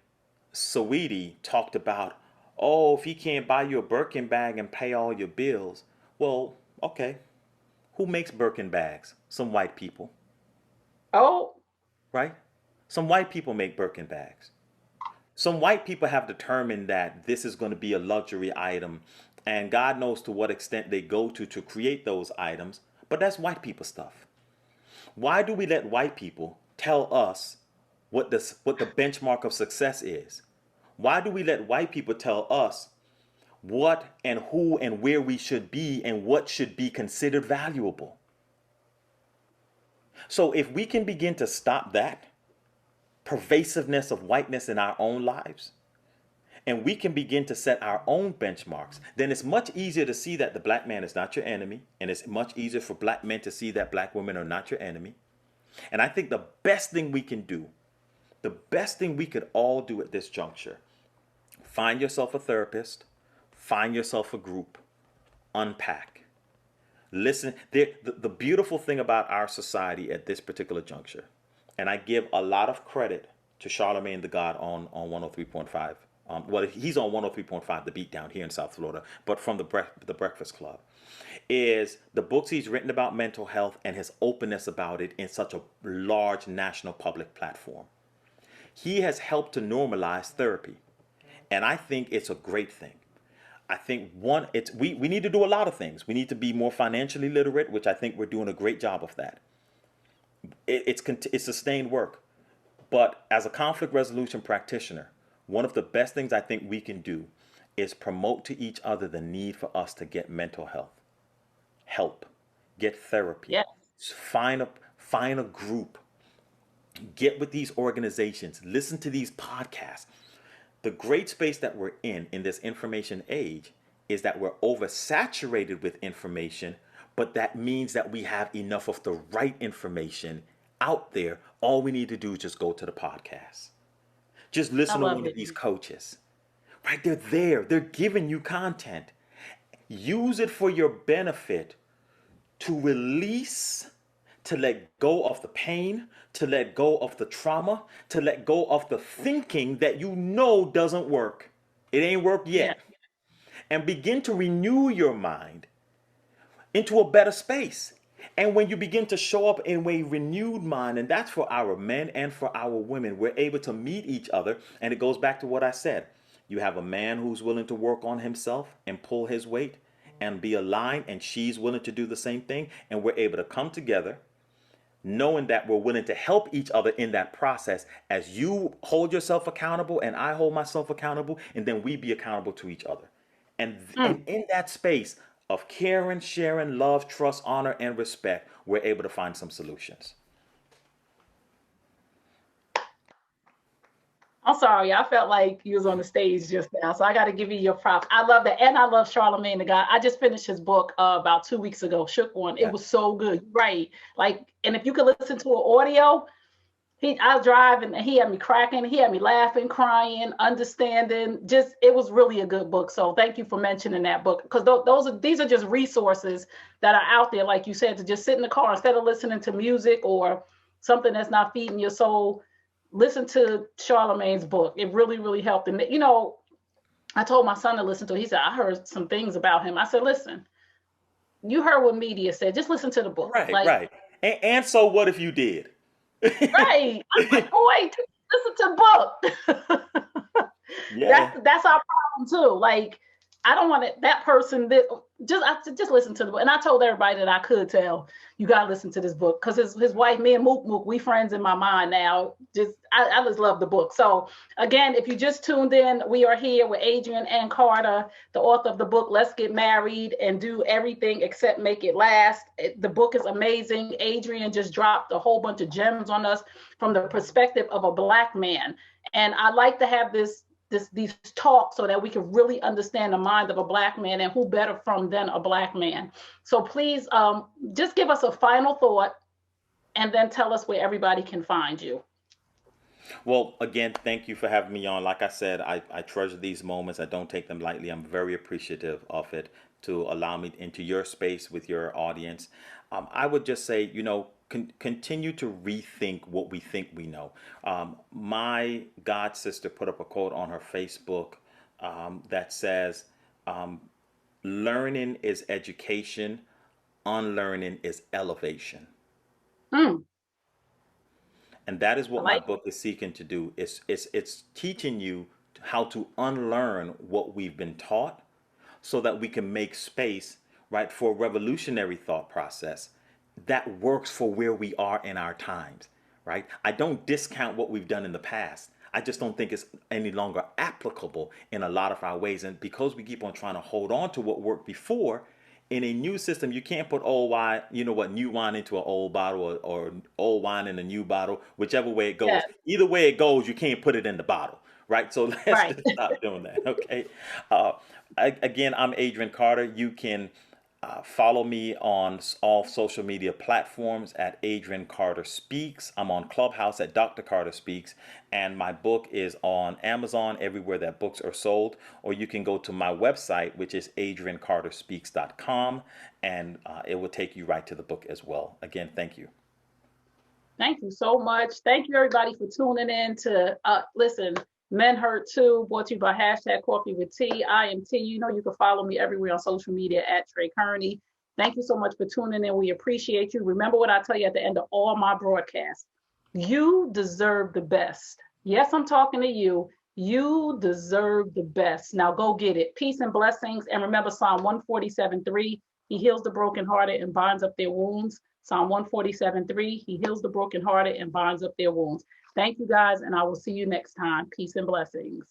Saweetie talked about, oh, if he can't buy you a Birkin bag and pay all your bills, well, okay, who makes Birkin bags? Some white people, Oh, right? Some white people make Birkin bags. Some white people have determined that this is going to be a luxury item, and God knows to what extent they go to create those items, but that's white people stuff. Why do we let white people tell us what the benchmark of success is? Why do we let white people tell us what and who and where we should be and what should be considered valuable? So if we can begin to stop that pervasiveness of whiteness in our own lives, and we can begin to set our own benchmarks, then it's much easier to see that the black man is not your enemy, and it's much easier for black men to see that black women are not your enemy. And I think the best thing we can do, the best thing we could all do at this juncture, find yourself a therapist, find yourself a group, unpack. Listen, the beautiful thing about our society at this particular juncture, and I give a lot of credit to Charlemagne the God on 103.5. Well, he's on 103.5, The Beat down here in South Florida, but from the Breakfast Club, is the books he's written about mental health and his openness about it in such a large national public platform. He has helped to normalize therapy, and I think it's a great thing. I think we need to do a lot of things. We need to be more financially literate, which I think we're doing a great job of that. It's sustained work. But as a conflict resolution practitioner, one of the best things I think we can do is promote to each other the need for us to get mental health, help, get therapy, yes. find a group, get with these organizations, listen to these podcasts. The great space that we're in this information age is that we're oversaturated with information, but that means that we have enough of the right information out there. All we need to do is just go to the podcast. Just I listen to love one of it. these coaches. Right? They're there. They're giving you content. Use it for your benefit to release, to let go of the pain, to let go of the trauma, to let go of the thinking that you know doesn't work. It ain't worked Yeah. yet. And begin to renew your mind into a better space. And when you begin to show up in a renewed mind, and that's for our men and for our women, we're able to meet each other. And it goes back to what I said. You have a man who's willing to work on himself and pull his weight and be aligned, and she's willing to do the same thing. And we're able to come together knowing that we're willing to help each other in that process as you hold yourself accountable and I hold myself accountable, and then we be accountable to each other. And Mm. in that space of caring, sharing, love, trust, honor, and respect, we're able to find some solutions. I'm sorry, I felt like you was on the stage just now, so I got to give you your props. I love that, and I love Charlemagne the God. I just finished his book about 2 weeks ago, Shook One. It Yeah. was so good, right? Like, and if you could listen to an audio, I was driving and he had me cracking, he had me laughing, crying, understanding. Just it was really a good book. So thank you for mentioning that book, because these are just resources that are out there, like you said, to just sit in the car instead of listening to music or something that's not feeding your soul. Listen to Charlemagne's book. It really, really helped. And I told my son to listen to it. He said, I heard some things about him. I said, listen, you heard what media said. Just listen to the book. Right, Like, right. And so what if you did? right. I'm like, oh wait, listen to the book. Yeah. That's our problem too. Like, I don't want it, that person that just listen to the book. And I told everybody that I could tell, you gotta listen to this book, because his wife, me and Mook, we friends in my mind now. I just love the book. So again, if you just tuned in, we are here with Adrian and Carter, the author of the book Let's Get Married and Do Everything Except Make It Last. The book is amazing. Adrian just dropped a whole bunch of gems on us from the perspective of a Black man. And I like to have these talks so that we can really understand the mind of a Black man, and who better from than a Black man. So please just give us a final thought and then tell us where everybody can find you. Well, again, thank you for having me on. Like I said, I treasure these moments. I don't take them lightly. I'm very appreciative of it to allow me into your space with your audience. I would just say, continue to rethink what we think we know. My god sister put up a quote on her Facebook that says, learning is education, unlearning is elevation. Mm, And that is I what my like book is seeking to do. It's teaching you how to unlearn what we've been taught so that we can make space, right, for a revolutionary thought process that works for where we are in our times, right? I don't discount what we've done in the past. I just don't think it's any longer applicable in a lot of our ways. And because we keep on trying to hold on to what worked before, in a new system, you can't put old wine, new wine into an old bottle, or old wine in a new bottle, whichever way it goes. that. Either way it goes, you can't put it in the bottle, right? So let's Right. just stop doing that, okay? Uh, Again, I'm Adrian Carter. You can follow me on all social media platforms at Adrian Carter Speaks. I'm on Clubhouse at Dr. Carter Speaks. And my book is on Amazon, everywhere that books are sold. Or you can go to my website, which is adriancarterspeaks.com, and it will take you right to the book as well. Again, thank you. Thank you so much. Thank you, everybody, for tuning in to listen. Men Hurt Too, brought to you by #Coffee with T. I am T. You know you can follow me everywhere on social media at Trey Kearney. Thank you so much for tuning in. We appreciate you. Remember what I tell you at the end of all my broadcasts. You deserve the best. Yes, I'm talking to you. You deserve the best. Now go get it. Peace and blessings. And remember Psalm 147:3. He heals the brokenhearted and binds up their wounds. Psalm 147:3. He heals the brokenhearted and binds up their wounds. Thank you guys, and I will see you next time. Peace and blessings.